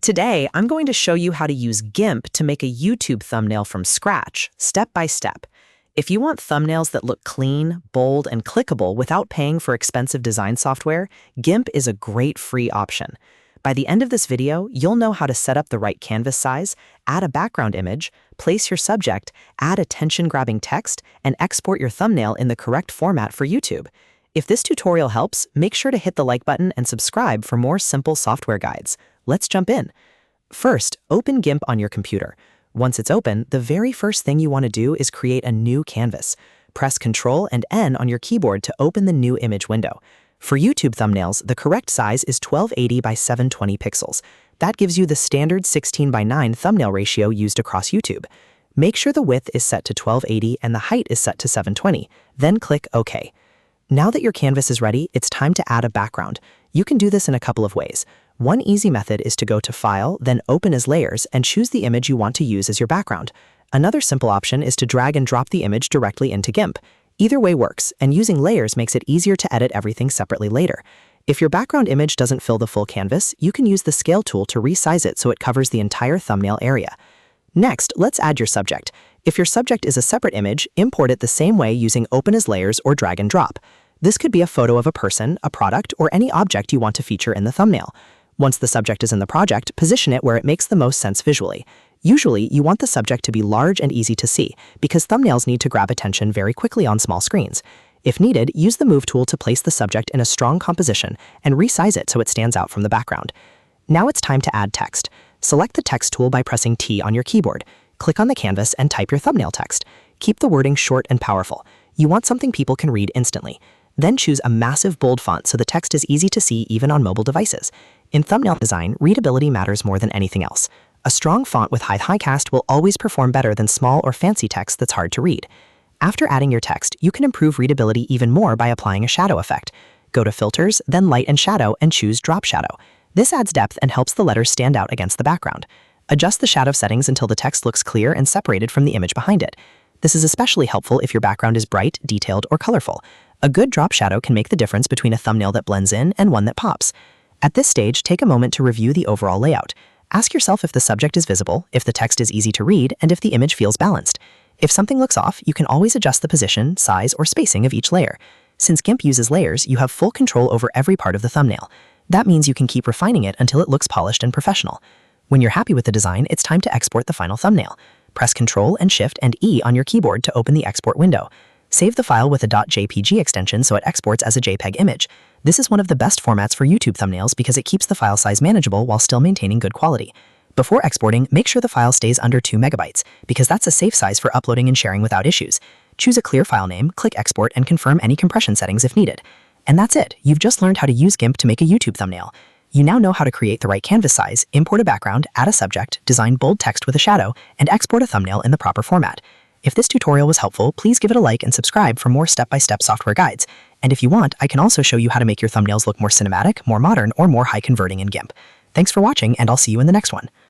Today, I'm going to show you how to use Gimp to make a YouTube thumbnail from scratch, step by step. If you want thumbnails that look clean, bold, and clickable without paying for expensive design software, Gimp is a great free option. By the end of this video, you'll know how to set up the right canvas size, add a background image, place your subject, add attention-grabbing text, and export your thumbnail in the correct format for YouTube. If this tutorial helps, make sure to hit the like button and subscribe for more simple software guides. Let's jump in. First, open Gimp on your computer. Once it's open, the very first thing you want to do is create a new canvas. Press Ctrl and N on your keyboard to open the new image window. For YouTube thumbnails, the correct size is 1280 by 720 pixels. That gives you the standard 16 by 9 thumbnail ratio used across YouTube. Make sure the width is set to 1280 and the height is set to 720. Then click OK. Now that your canvas is ready, it's time to add a background. You can do this in a couple of ways. One easy method is to go to File, then Open as Layers, and choose the image you want to use as your background. Another simple option is to drag and drop the image directly into Gimp. Either way works, and using layers makes it easier to edit everything separately later. If your background image doesn't fill the full canvas, you can use the Scale tool to resize it so it covers the entire thumbnail area. Next, let's add your subject. If your subject is a separate image, import it the same way using Open as Layers or Drag and Drop. This could be a photo of a person, a product, or any object you want to feature in the thumbnail. Once the subject is in the project, position it where it makes the most sense visually. Usually, you want the subject to be large and easy to see, because thumbnails need to grab attention very quickly on small screens. If needed, use the Move tool to place the subject in a strong composition and resize it so it stands out from the background. Now it's time to add text. Select the Text tool by pressing T on your keyboard. Click on the canvas and type your thumbnail text. Keep the wording short and powerful. You want something people can read instantly. Then choose a massive bold font so the text is easy to see even on mobile devices. In thumbnail design, readability matters more than anything else. A strong font with high cast will always perform better than small or fancy text that's hard to read. After adding your text, you can improve readability even more by applying a shadow effect. Go to Filters, then Light and Shadow, and choose Drop Shadow. This adds depth and helps the letters stand out against the background. Adjust the shadow settings until the text looks clear and separated from the image behind it. This is especially helpful if your background is bright, detailed, or colorful. A good drop shadow can make the difference between a thumbnail that blends in and one that pops. At this stage, take a moment to review the overall layout. Ask yourself if the subject is visible, if the text is easy to read, and if the image feels balanced. If something looks off, you can always adjust the position, size, or spacing of each layer. Since Gimp uses layers, you have full control over every part of the thumbnail. That means you can keep refining it until it looks polished and professional. When you're happy with the design, it's time to export the final thumbnail. Press Ctrl and Shift and E on your keyboard to open the export window. Save the file with a .jpg extension so it exports as a JPEG image. This is one of the best formats for YouTube thumbnails because it keeps the file size manageable while still maintaining good quality. Before exporting, make sure the file stays under 2 megabytes, because that's a safe size for uploading and sharing without issues. Choose a clear file name, click Export, and confirm any compression settings if needed. And that's it. You've just learned how to use Gimp to make a YouTube thumbnail. You now know how to create the right canvas size, import a background, add a subject, design bold text with a shadow, and export a thumbnail in the proper format. If this tutorial was helpful, please give it a like and subscribe for more step-by-step software guides. And if you want, I can also show you how to make your thumbnails look more cinematic, more modern, or more high-converting in Gimp. Thanks for watching, and I'll see you in the next one.